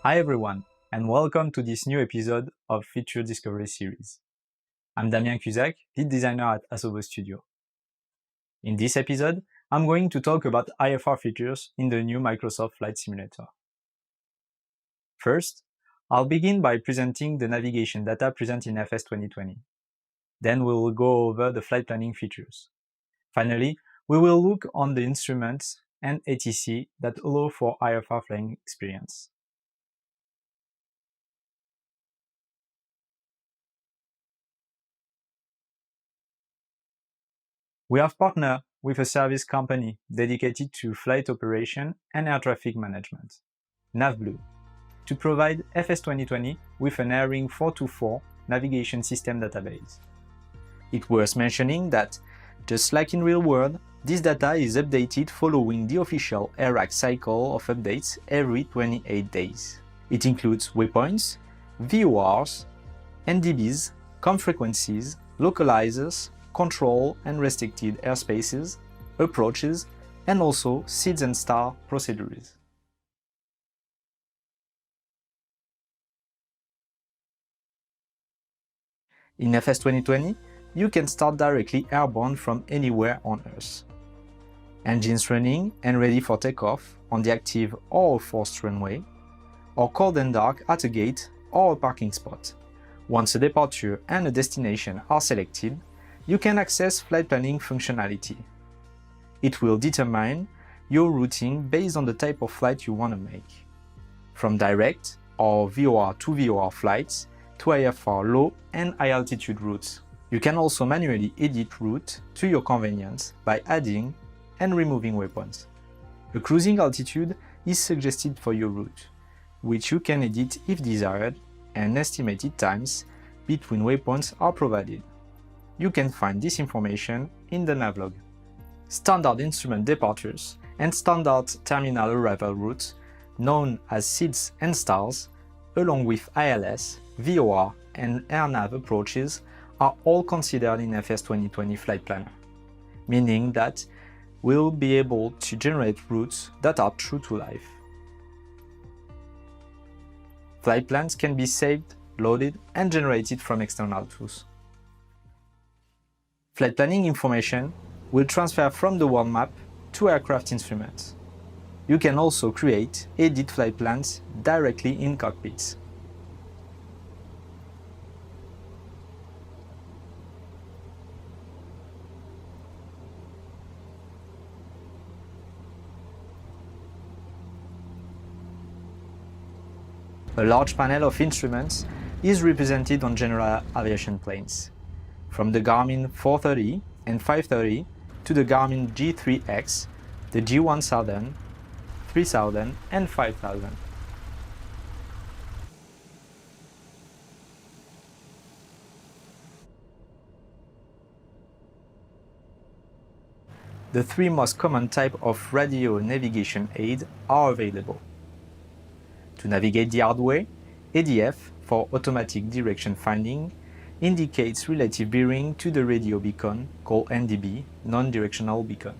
Hi everyone, and welcome to this new episode of Feature Discovery Series. I'm Damien Cuzacq, Lead Designer at Asobo Studio. In this episode, I'm going to talk about IFR features in the new Microsoft Flight Simulator. First, I'll begin by presenting the navigation data present in FS 2020. Then we will go over the flight planning features. Finally, we will look on the instruments and ATC that allow for IFR flying experience. We have partnered with a service company dedicated to flight operation and air traffic management, NavBlue, to provide FS 2020 with an AirRing 424 navigation system database. It's worth mentioning that, just like in real world, this data is updated following the official AirRAC cycle of updates every 28 days. It includes waypoints, VORs, NDBs, com frequencies, localizers, control and restricted airspaces, approaches, and also SIDS and STAR procedures. In FS 2020, you can start directly airborne from anywhere on Earth. Engines running and ready for takeoff on the active or forced runway, or cold and dark at a gate or a parking spot. Once a departure and a destination are selected, you can access flight planning functionality. It will determine your routing based on the type of flight you want to make, from direct or VOR to VOR flights to IFR low and high altitude routes. You can also manually edit route to your convenience by adding and removing waypoints. A cruising altitude is suggested for your route, which you can edit if desired, and estimated times between waypoints are provided. You can find this information in the navlog. Standard instrument departures and standard terminal arrival routes, known as SIDS and STARS, along with ILS, VOR, and AirNav approaches are all considered in FS 2020 Flight Planner, meaning that we'll be able to generate routes that are true to life. Flight plans can be saved, loaded, and generated from external tools. Flight planning information will transfer from the world map to aircraft instruments. You can also create, edit flight plans directly in cockpits. A large panel of instruments is represented on general aviation planes, from the Garmin 430 and 530 to the Garmin G3X, the G1000, 3000 and 5000. The three most common types of radio navigation aid are available. To navigate the hard way, ADF, for automatic direction finding, indicates relative bearing to the radio beacon, called NDB, non-directional beacon.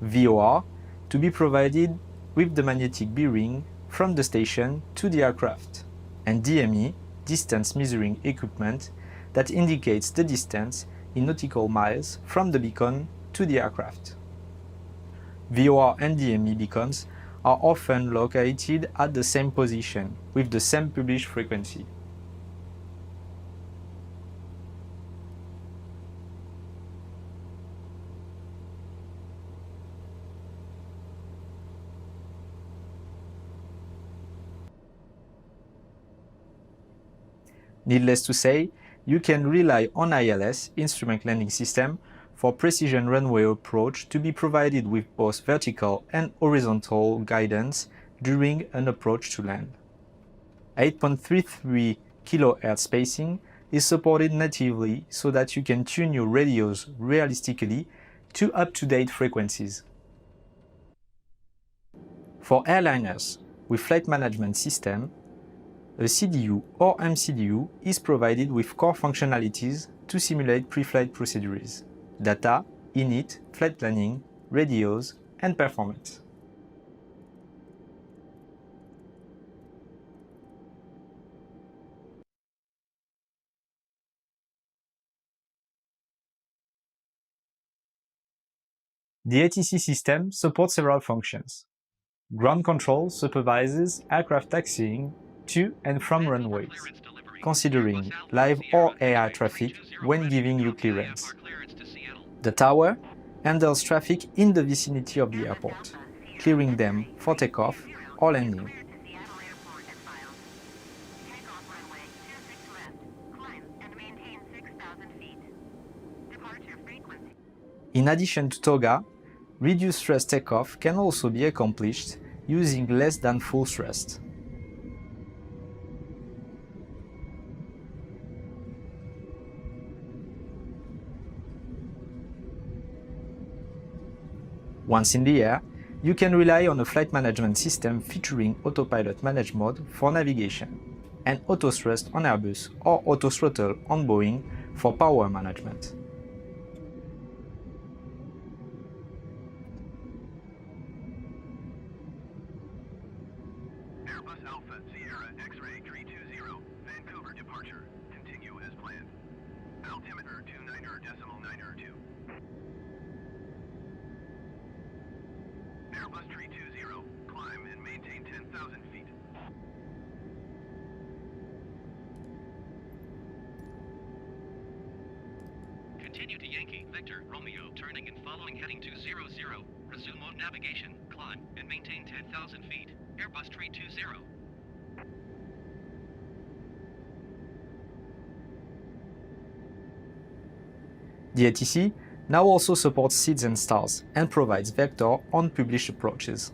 VOR, to be provided with the magnetic bearing from the station to the aircraft, and DME, distance measuring equipment, that indicates the distance in nautical miles from the beacon to the aircraft. VOR and DME beacons are often located at the same position with the same published frequency. Needless to say, you can rely on ILS, Instrument Landing System, for precision runway approach to be provided with both vertical and horizontal guidance during an approach to land. 8.33 kHz spacing is supported natively so that you can tune your radios realistically to up-to-date frequencies. For airliners with flight management system, a CDU or MCDU is provided with core functionalities to simulate pre-flight procedures. data, init, flight planning, radios, and performance. The ATC system supports several functions. Ground control supervises aircraft taxiing to and from runways, considering live or AI traffic when giving you clearance. The tower handles traffic in the vicinity of the airport, clearing them for takeoff or landing. In addition to TOGA, reduced thrust takeoff can also be accomplished using less than full thrust. Once in the air, you can rely on a flight management system featuring autopilot manage mode for navigation, and auto thrust on Airbus or auto throttle on Boeing for power management. Airbus Alpha Sierra X-ray 320, Vancouver departure. Continue as planned. Altimeter 29.902. Airbus 320, climb and maintain 10,000 feet. Continue to Yankee, Victor, Romeo, turning and following heading 200. Resume mode navigation, climb, and maintain 10,000 feet. Airbus 320. The ATC now also supports seeds and stars and provides vector on published approaches.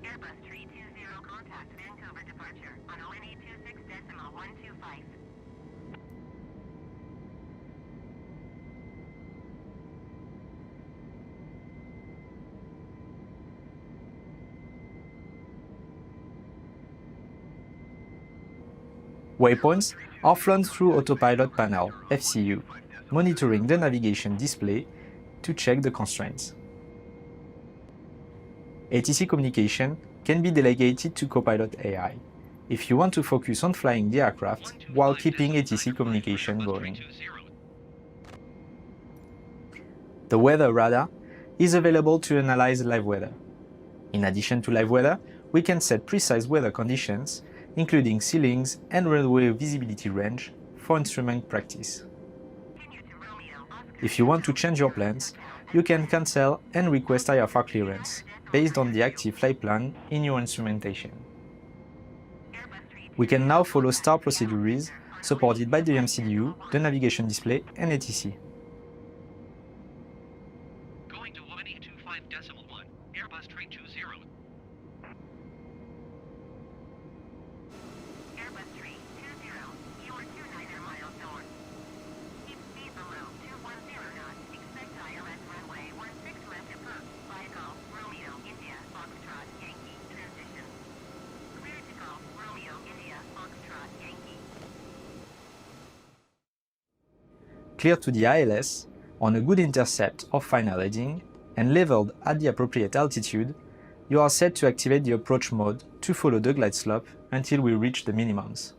Airbus 320, contact Vancouver departure on ONE 26.125. Waypoints are flown through Autopilot Panel, FCU, monitoring the navigation display to check the constraints. ATC communication can be delegated to Copilot AI if you want to focus on flying the aircraft while keeping ATC communication going. The weather radar is available to analyze live weather. In addition to live weather, we can set precise weather conditions, including ceilings and runway visibility range, for instrument practice. If you want to change your plans, you can cancel and request IFR clearance based on the active flight plan in your instrumentation. We can now follow STAR procedures supported by the MCDU, the navigation display, and ATC. Going to 125.1, Airbus 320. Airbus 320, you are 29 miles north. Keep speed below 210 knots. Expect ILS runway 16 left approach. Via Golf, Romeo, India, Foxtrot, Yankee, transition. Clear to Golf, Romeo, India, Foxtrot, Yankee. Clear to the ILS, on a good intercept of final heading, and leveled at the appropriate altitude, you are set to activate the approach mode to follow the glide slope until we reach the minimums.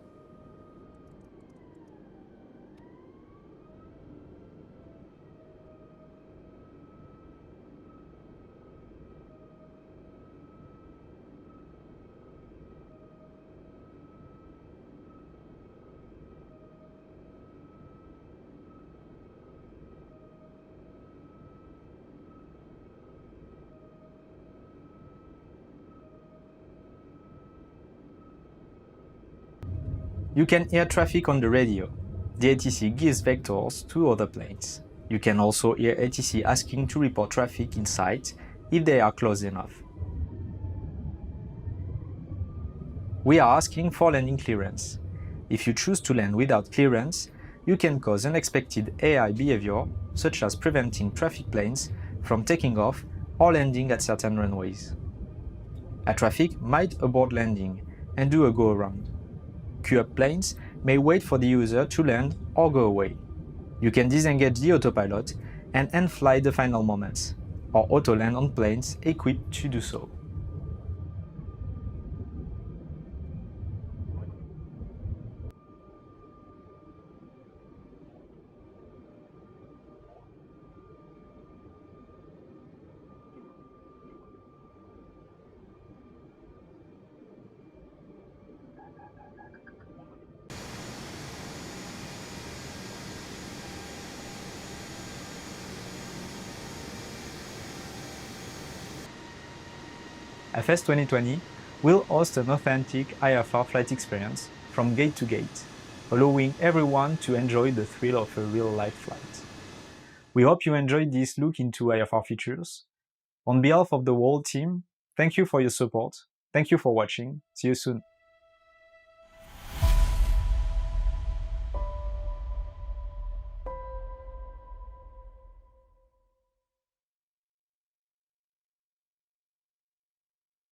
You can hear traffic on the radio. The ATC gives vectors to other planes. You can also hear ATC asking to report traffic in sight if they are close enough. We are asking for landing clearance. If you choose to land without clearance, you can cause unexpected AI behavior, such as preventing traffic planes from taking off or landing at certain runways. A traffic might abort landing and do a go-around. Queue-up planes may wait for the user to land or go away. You can disengage the autopilot and end-fly the final moments, or auto-land on planes equipped to do so. FS 2020 will host an authentic IFR flight experience from gate to gate, allowing everyone to enjoy the thrill of a real-life flight. We hope you enjoyed this look into IFR features. On behalf of the whole team, thank you for your support. Thank you for watching. See you soon.